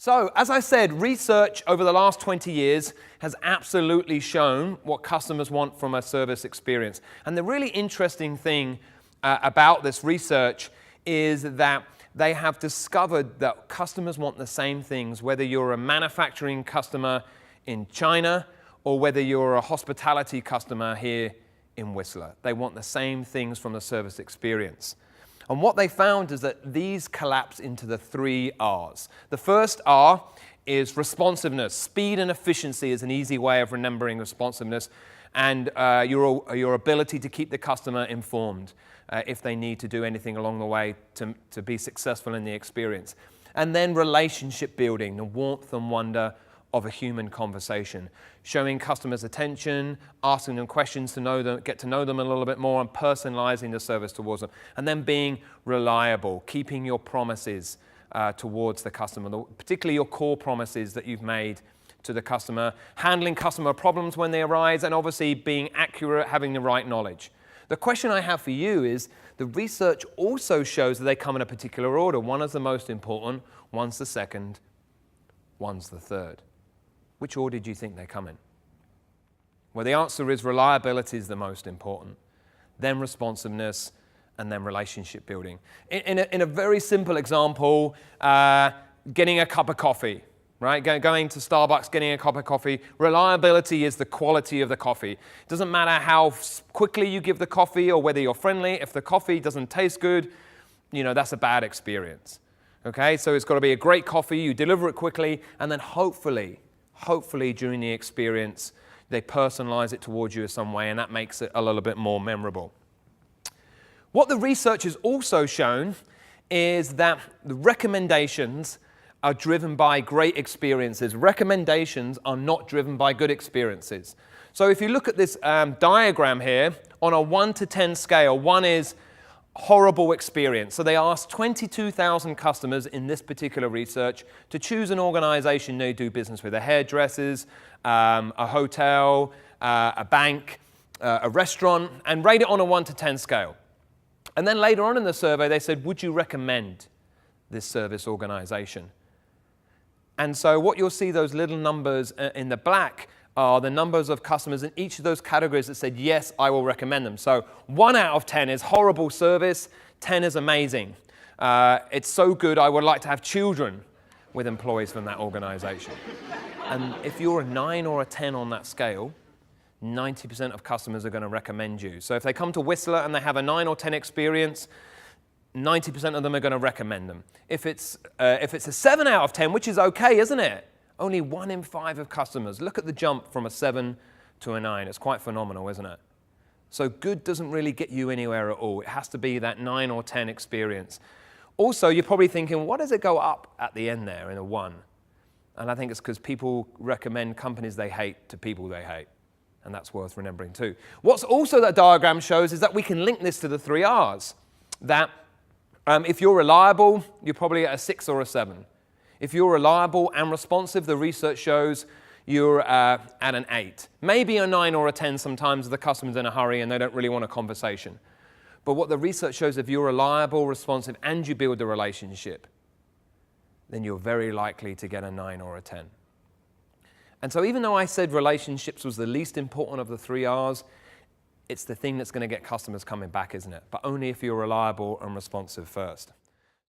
So, as I said, research over the last 20 years has absolutely shown what customers want from a service experience. And the really interesting thing about this research is that they have discovered that customers want the same things, whether you're a manufacturing customer in China or whether you're a hospitality customer here in Whistler. They want the same things from the service experience. And what they found is that these collapse into the 3R's. The first R is responsiveness. Speed and efficiency is an easy way of remembering responsiveness, and your ability to keep the customer informed if they need to do anything along the way to be successful in the experience. And then relationship building, the warmth and wonder of a human conversation, showing customers attention, asking them questions to know them, get to know them a little bit more, and personalizing the service towards them. And then being reliable, keeping your promises towards the customer, particularly your core promises that you've made to the customer, handling customer problems when they arise, and obviously being accurate, having the right knowledge. The question I have for you is, the research also shows that they come in a particular order. One is the most important, one's the second, one's the third. Which order do you think they come in? Well, the answer is reliability is the most important, then responsiveness, and then relationship building. In a very simple example, getting a cup of coffee, right? Going to Starbucks, getting a cup of coffee. Reliability is the quality of the coffee. It doesn't matter how quickly you give the coffee or whether you're friendly. If the coffee doesn't taste good, that's a bad experience. Okay, so it's got to be a great coffee. You deliver it quickly, and then hopefully during the experience, they personalize it towards you in some way, and that makes it a little bit more memorable. What the research has also shown is that the recommendations are driven by great experiences. Recommendations are not driven by good experiences. So if you look at this diagram here, on a 1 to 10 scale, 1 is horrible experience. So they asked 22,000 customers in this particular research to choose an organization they do business with, a hairdressers, a hotel, a bank, a restaurant, and rate it on a 1 to 10 scale. And then later on in the survey, they said, would you recommend this service organization? And so what you'll see, those little numbers in the black, are the numbers of customers in each of those categories that said, yes, I will recommend them. So 1 out of 10 is horrible service, 10 is amazing. It's so good, I would like to have children with employees from that organization. And if you're a 9 or a 10 on that scale, 90% of customers are going to recommend you. So if they come to Whistler and they have a 9 or 10 experience, 90% of them are going to recommend them. If it's a 7 out of 10, which is okay, isn't it? Only 1 in 5 of customers. Look at the jump from a 7 to a 9. It's quite phenomenal, isn't it? So good doesn't really get you anywhere at all. It has to be that 9 or 10 experience. Also, you're probably thinking, what does it go up at the end there in a 1? And I think it's because people recommend companies they hate to people they hate. And that's worth remembering too. What's also that diagram shows is that we can link this to the 3R's. That if you're reliable, you're probably at a 6 or a 7. If you're reliable and responsive, the research shows you're at an 8. Maybe a 9 or a 10 sometimes if the customer's in a hurry and they don't really want a conversation. But what the research shows, if you're reliable, responsive, and you build the relationship, then you're very likely to get a 9 or a 10. And so even though I said relationships was the least important of the 3R's, it's the thing that's going to get customers coming back, isn't it? But only if you're reliable and responsive first.